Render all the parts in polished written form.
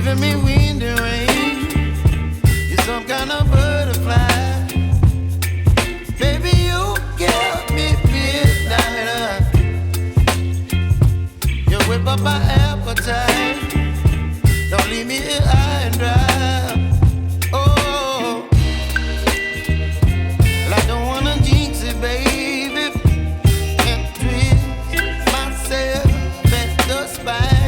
giving me wind and rain. You're some kind of butterfly. Baby, you give me midnight. You whip up my appetite. Don't leave me here high and dry. Oh, well, I don't wanna jinx it, baby. Can't twist myself at the spine.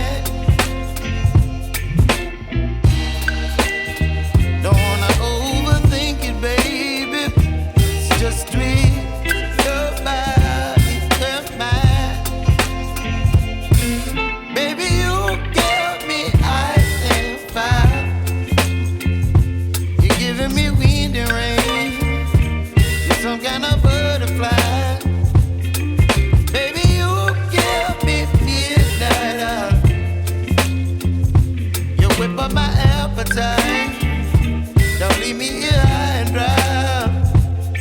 Don't wanna overthink it, baby. It's just twist your body and mine. Baby, you give me ice and fire. You're giving me wind and rain. You're some kind of butterfly. Baby, you give me midnight. You whip up my appetite. Don't leave me here high and dry.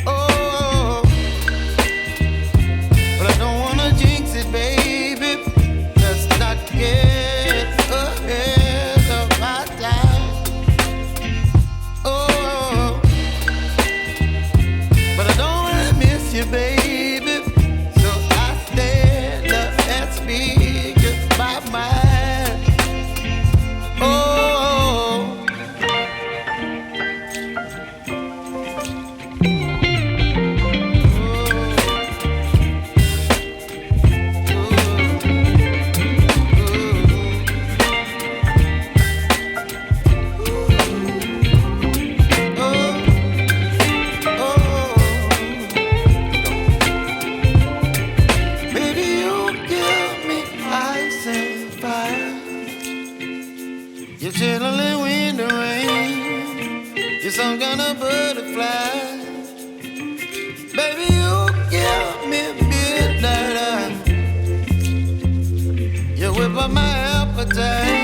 Oh, but I don't wanna jinx it, baby. Let's not get ahead of my time. Oh, but I don't wanna miss you, baby. So I stand up and speak my mind. Oh. Baby, you give me ice and fire. You're chilling wind and rain. You're some kind of butterfly. Baby, you give me midnight. You whip up my appetite.